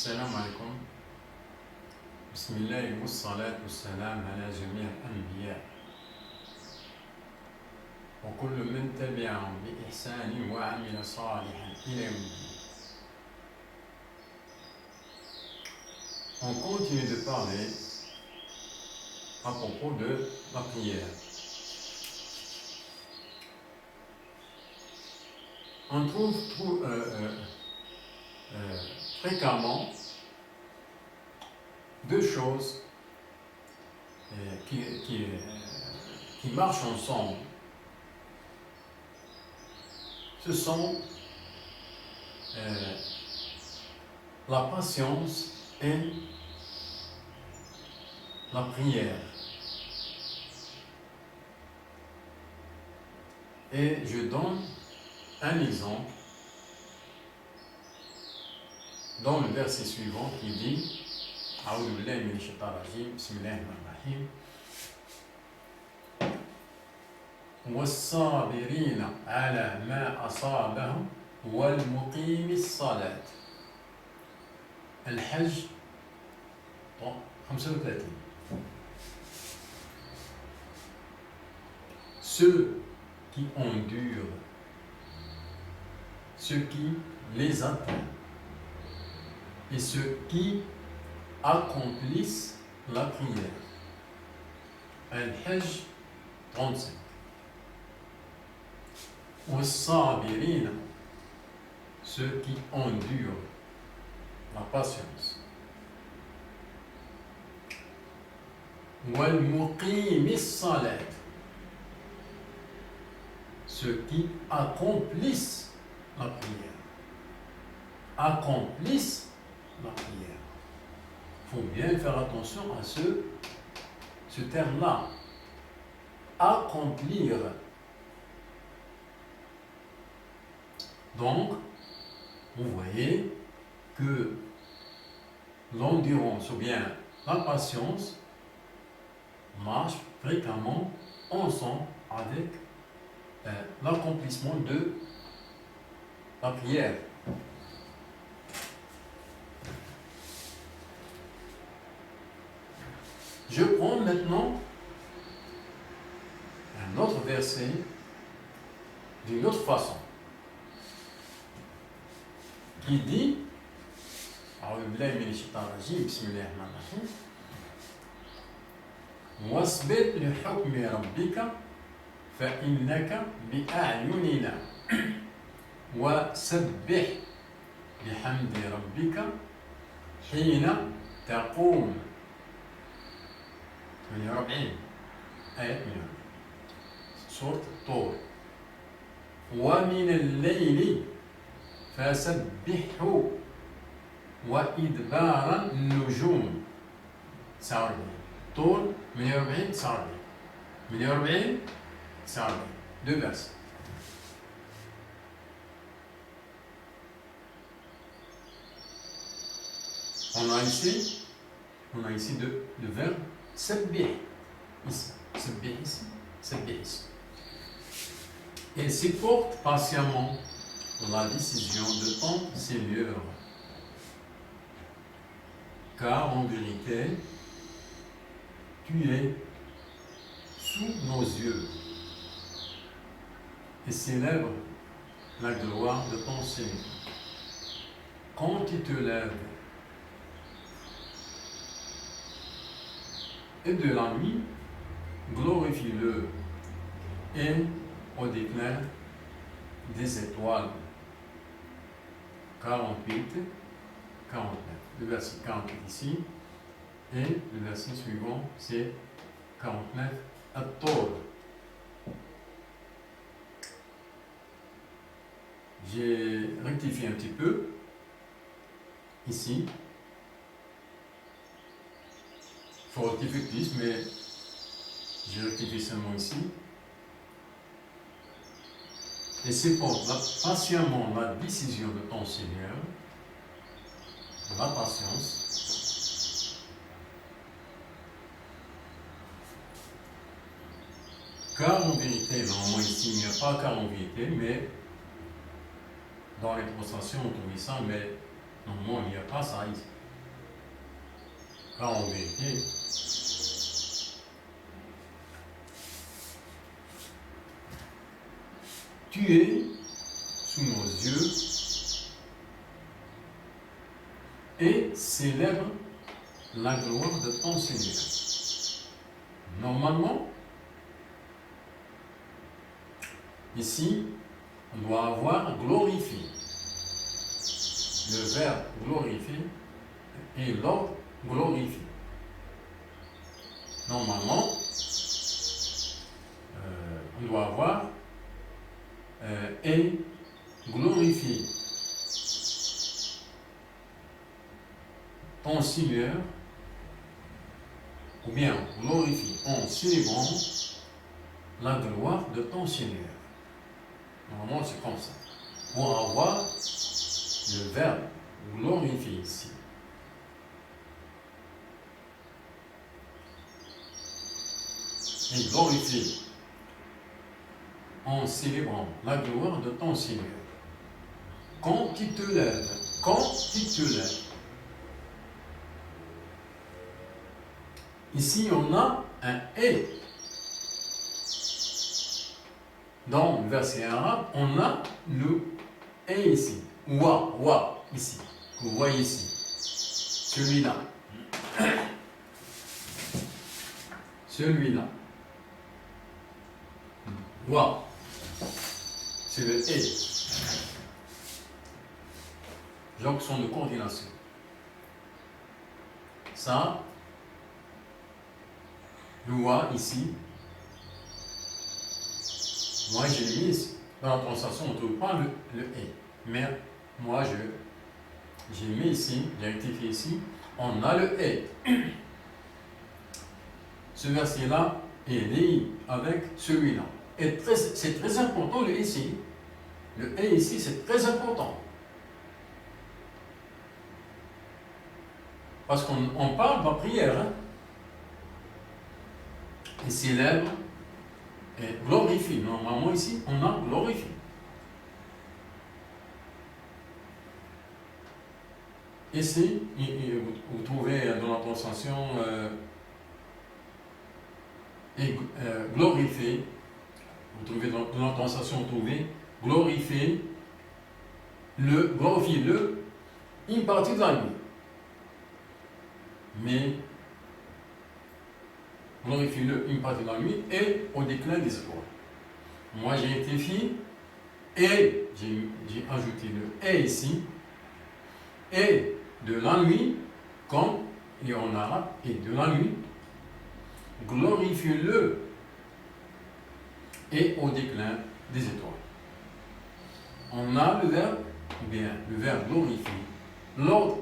السلام عليكم. بسم الله والصلاة والسلام على جميع الأنبياء وكل من تبعهم بإحسان وعمل صالحا إلى يوم الدين. On continue de parler à propos de la prière. On trouve fréquemment deux choses qui marchent ensemble. Ce sont la patience et la prière. Et je donne un exemple dans le verset suivant qui dit أعوذ بالله من الشيطان الرجيم بسم الله الرحمن الرحيم والصابرين على ما أصابهم والمقيم الصلاة الحج 35. Ceux qui endurent ce qui les atteint et ceux qui accomplissent la prière. Al-Hajj 35. Was-sabirin, ceux qui endurent la patience. Wal-muqimi salat, ceux qui accomplissent la prière. Accomplissent la prière. Il faut bien faire attention à ce terme-là. Accomplir. Donc, vous voyez que l'endurance ou bien la patience marchent fréquemment ensemble avec l'accomplissement de la prière. Je prends maintenant un autre verset d'une autre façon qui dit أعوذ بالله من الشيطان الرجيم بسم الله الرحمن الرحيم واصبر لحكم ربك فإنك بأعيننا وسبح بحمد ربك حين تقوم 48 آية 48 سورة الطور ومن الليل فسبحه وإدبار النجوم 49 طور 48 49 48 49 deux versets. On a ici le verbe sabbih ici, sabbih ici, sabbih ici. Et supporte patiemment la décision de ton Seigneur, car en vérité, tu es sous nos yeux et célèbre la gloire de ton Seigneur. Quand tu te lèves et de la nuit, glorifie-le et au déclin des étoiles. 48, 49. Le verset 48 ici et le verset suivant c'est 49 At-Tor. J'ai rectifié un petit peu ici. Il faut rectifier plus, mais j'ai rectifié seulement ici. Et supporte patiemment la décision de ton Seigneur, la patience, car en vérité, normalement ici il n'y a pas car en vérité, mais dans les conversations on trouve ça, mais Normalement, il n'y a pas ça ici. Car en vérité, tu es sous nos yeux et célèbre la gloire de ton Seigneur. Normalement, ici, on doit avoir glorifié. Le verbe glorifier et l'ordre glorifier. Normalement, on doit avoir et glorifier ton Seigneur, ou bien glorifier en célébrant la gloire de ton Seigneur. Normalement, c'est comme ça. Pour avoir le verbe glorifier ici. Et glorifier en célébrant la gloire de ton Seigneur. Quand tu te lèves, ici on a un et. Dans le verset arabe, on a le et ici. Wa, ici. Vous voyez ici. Celui-là. Celui-là. Wa. C'est le et. Jonction de coordination. Ça, le wa ici. Moi, j'ai mis ici. Dans la translation, on ne trouve pas le et. Mais moi, j'ai mis ici, j'ai rectifié ici, on a le et. Ce verset-là est lié avec celui-là. Et c'est très important le ici. Le et ici, c'est très important. Parce qu'on parle de la prière. Hein? Et célèbre et glorifie. Normalement, ici, on a glorifié. Ici, vous trouvez dans la translation glorifier. Vous trouvez dans la translation, vous trouvez glorifier une partie de la nuit. Mais glorifier une partie de la nuit et au déclin des étoiles. Moi, j'ai rectifié et j'ai ajouté le et ici. Et de la nuit, comme il y a en arabe, et de la nuit, glorifie-le et au déclin des étoiles. On a le verbe, bien, le verbe glorifier, l'ordre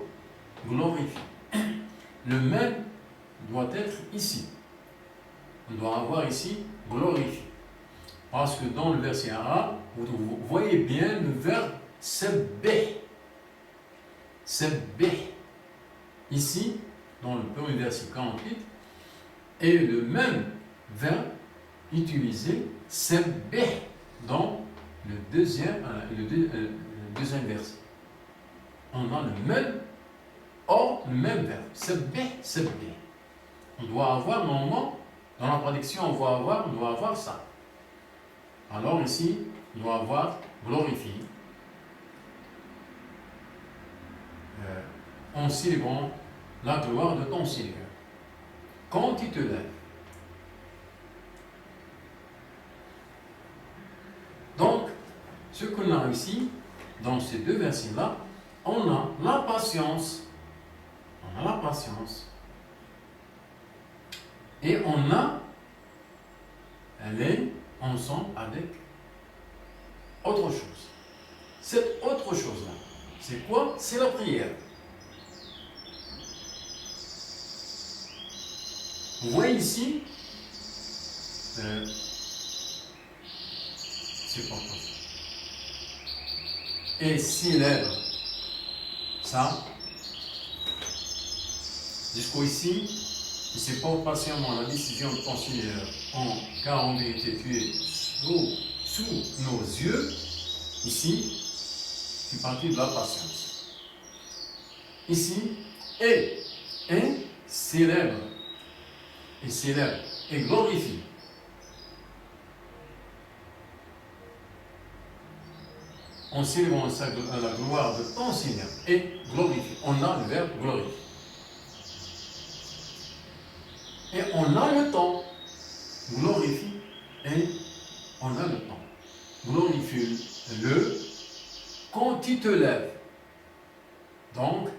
glorifie. Le même doit être ici. On doit avoir ici glorifier. Parce que dans le verset arabe, vous voyez bien le verbe sabbih. Sabbih. Ici, dans le premier verset 48, est le même verbe utilisé, sabbih, dans le deuxième verset. On a le même verbe, sabbih. On doit avoir normalement, dans la traduction, on doit avoir ça. Alors ici, on doit avoir glorifié. En célébrant la gloire de ton Seigneur. Quand tu te lèves. Donc, ce qu'on a ici, dans ces deux versets-là, on a la patience. On a la patience. Et on a, elle est ensemble avec autre chose. Cette autre chose-là, c'est quoi? C'est la prière. Vous voyez ici, c'est pas possible. Et célèbre, ça, jusqu'au ici, il se porte patiemment la décision de ton Seigneur, car en vérité tu es sous nos yeux, ici, tu partis de la patience. ici, et célèbre, et glorifie. On célèbre la gloire de ton Seigneur et glorifie. On a le verbe glorifier. Et on a le temps. Glorifie et on a le temps. Glorifie-le quand tu te lèves. Donc,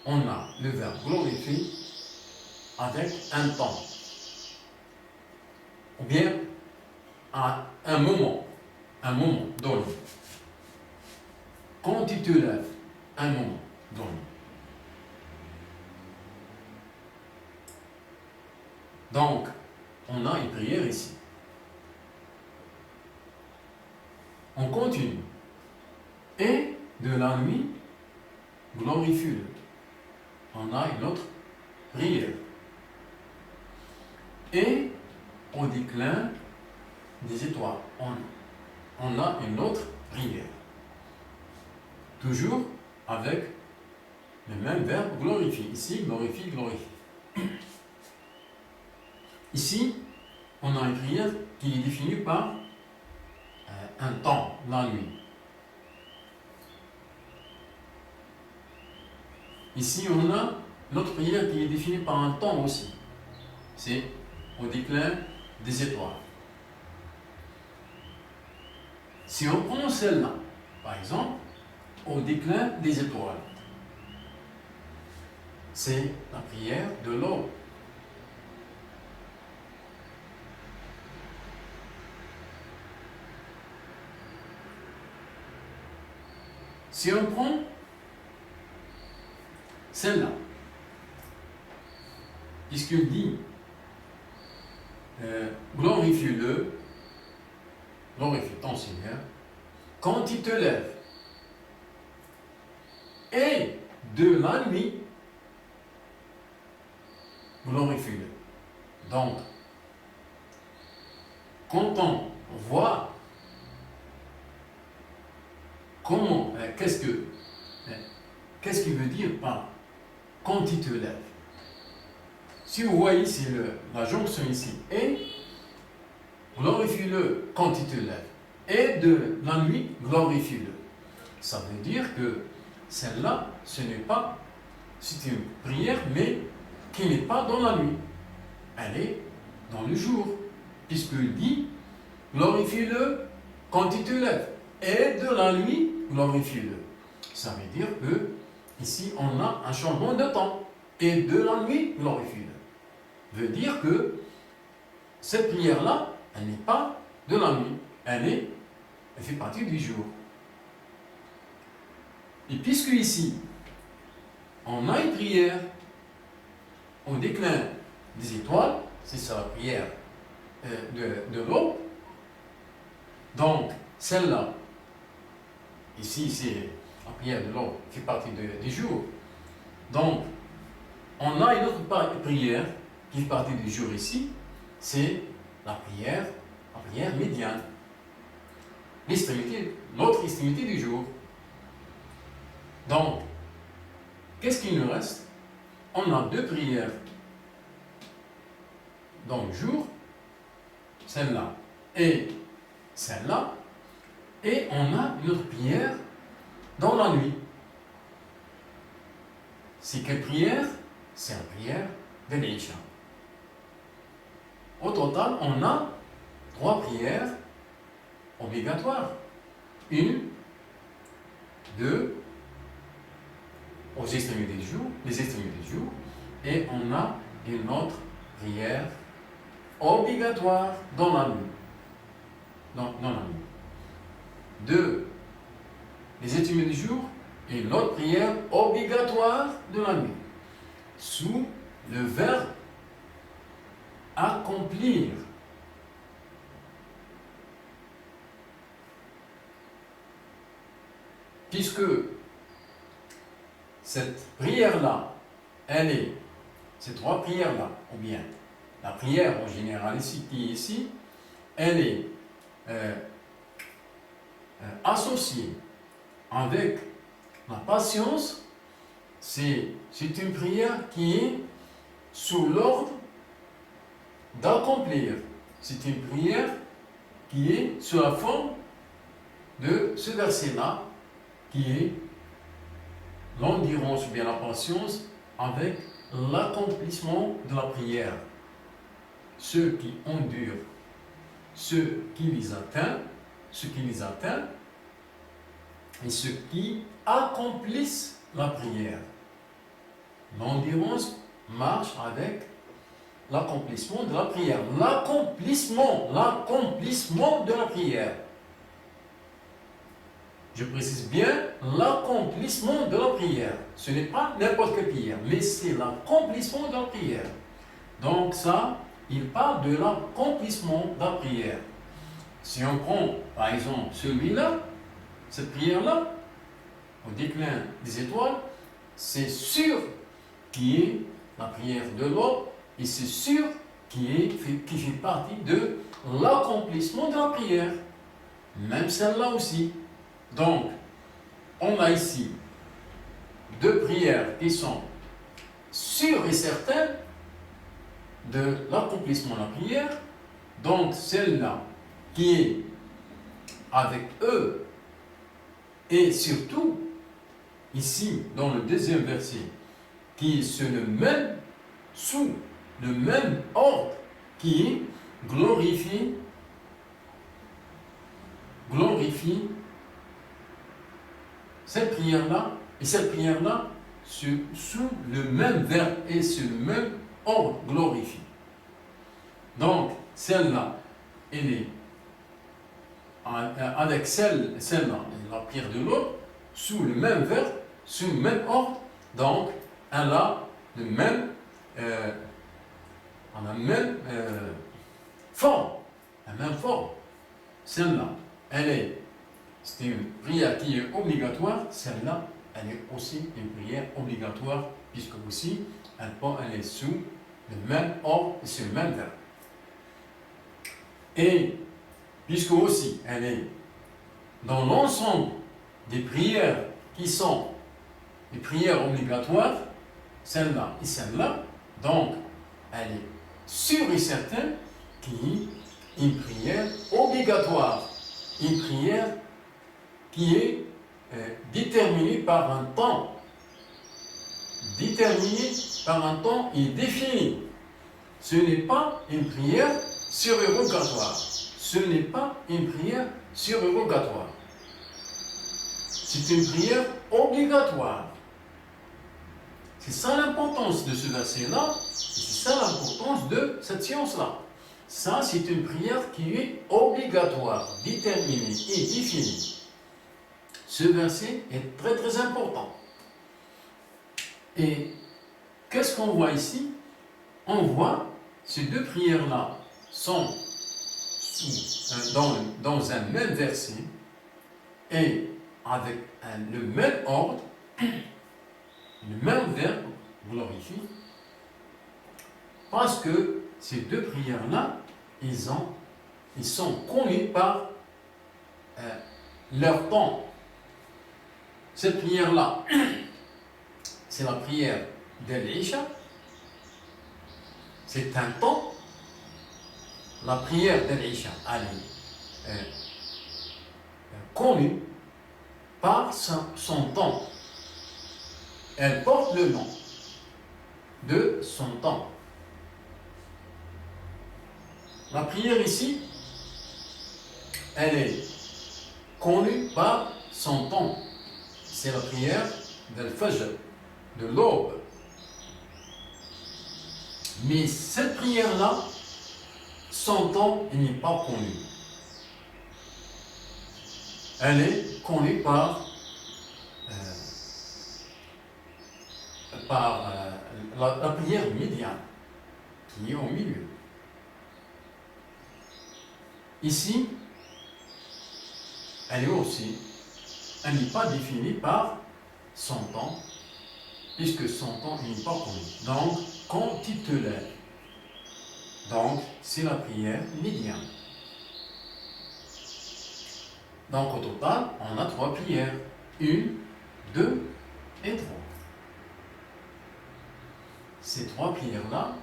on a le verbe glorifier avec un temps. Ou bien à un moment donné. Quand tu te lèves, un moment donné. Donc, on a une prière ici. On continue. Et de la nuit, glorifie-le. On a une autre prière. Et au déclin des étoiles, on a une autre prière. Toujours avec le même verbe glorifie. Ici, glorifie, glorifie. Ici, on a une prière qui est définie par un temps, la nuit. Ici, on a notre prière qui est définie par un temps aussi. C'est au déclin des étoiles. Si on prend celle-là, par exemple, au déclin des étoiles, c'est la prière de l'aube. Si on prend celle-là, puisqu'il dit glorifie-le, glorifie ton Seigneur, quand il te lève, et de la nuit, glorifie-le. Donc, quand on voit comment, qu'est-ce qu'il veut dire par quand il te lève? Si vous voyez ici la jonction ici, et glorifie-le quand il te lève, et de la nuit, glorifie-le. Ça veut dire que celle-là, ce n'est pas, c'est une prière, mais qui n'est pas dans la nuit. Elle est dans le jour, puisqu'il dit glorifie-le quand il te lève, et de la nuit, glorifie-le. Ça veut dire que ici, on a un changement de temps. Et de la nuit, glorifie-le. Veut dire que cette prière-là, elle n'est pas de la nuit. Elle fait partie du jour. Et puisque ici, on a une prière au déclin des étoiles, c'est ça la prière de l'aube. Donc, celle-là, ici, c'est la prière de l'aube, fait partie du jour. Donc, on a une autre prière qui fait partie du jour ici, c'est la prière médiane. L'autre extrémité du jour. Donc, qu'est-ce qu'il nous reste? On a deux prières dans le jour, celle-là et celle-là, et on a une autre prière dans la nuit. C'est quelle prière? C'est la prière de l'Isha. Au total, on a 3 prières obligatoires. 1, 2, aux extrémités du jour, les extrémités du jour, et on a une autre prière obligatoire dans la nuit. Dans la nuit. 2, les extrémités du jour, et une autre prière obligatoire de la nuit. Sous le verbe accomplir. Puisque cette prière-là, ces 3 prières-là, ou bien la prière en général ici, qui est ici, elle est associée avec la patience c'est une prière qui est sous l'ordre d'accomplir. C'est une prière qui est sous la forme de ce verset-là, qui est l'endurance ou bien la patience avec l'accomplissement de la prière. Ceux qui endurent, ceux qui les atteignent, et ceux qui accomplissent la prière. L'endurance marche avec l'accomplissement de la prière. L'accomplissement de la prière. Je précise bien l'accomplissement de la prière. Ce n'est pas n'importe quelle prière, mais c'est l'accomplissement de la prière. Donc ça, il parle de l'accomplissement de la prière. Si on prend par exemple celui-là, cette prière-là, au déclin des étoiles, c'est sûr qui est la prière de l'homme, et c'est sûr qui fait partie de l'accomplissement de la prière. Même celle-là aussi. Donc, on a ici deux prières qui sont sûres et certaines de l'accomplissement de la prière. Donc, celle-là qui est avec eux, et surtout, ici, dans le deuxième verset, qui est sous le même ordre, qui glorifie cette prière-là, et cette prière-là, sous le même verbe et sur le même ordre, glorifie. Donc, celle-là, elle est avec celle-là, la prière de l'autre, sous le même verbe, sous le même ordre, donc elle a le même, forme, la même forme. Celle-là, c'est une prière qui est obligatoire. Celle-là, elle est aussi une prière obligatoire, puisque aussi elle est sous le même ordre et sur le même verbe. Et puisque aussi elle est dans l'ensemble des prières qui sont des prières obligatoires, celle-là et celle-là, donc elle est sûre et certaine qu'il y a une prière obligatoire, une prière qui est déterminée par un temps et défini. Ce n'est pas une prière surérogatoire. Ce n'est pas une prière surérogatoire. C'est une prière obligatoire. C'est ça l'importance de ce verset-là, c'est ça l'importance de cette science-là. Ça, c'est une prière qui est obligatoire, déterminée et définie. Ce verset est très très important. Et qu'est-ce qu'on voit ici? On voit ces deux prières-là sont dans un même verset et avec le même ordre, le même verbe, glorifie, parce que ces deux prières-là, ils sont connus par leur temps. Cette prière-là, c'est la prière d'El-Isha. C'est un temps. La prière d'El-Isha, elle est connue par son temps. Elle porte le nom de son temps. La prière ici, elle est connue par son temps. C'est la prière d'Al-Fajr, de l'aube. Mais cette prière-là, son temps, il n'est pas connu. Elle est connue par la prière médiane, qui est au milieu. Ici, elle n'est pas définie par son temps, puisque son temps n'est pas connu. Donc, quand tu te lèves, donc c'est la prière médiane. Donc, au total, on a 3 prières. 1, 2 et 3. ces trois prières-là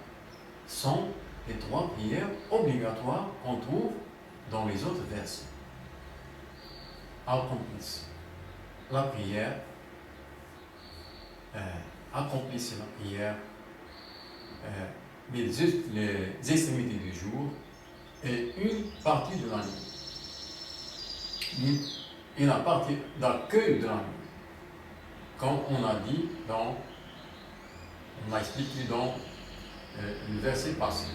sont les trois prières obligatoires qu'on trouve dans les autres versets. Accomplissent la prière, accomplissent la prière, les extrémités du jour et une partie de la nuit. Et la partie d'accueil de la nuit. Comme on a dit on a expliqué dans le verset passé.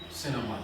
C'est normal.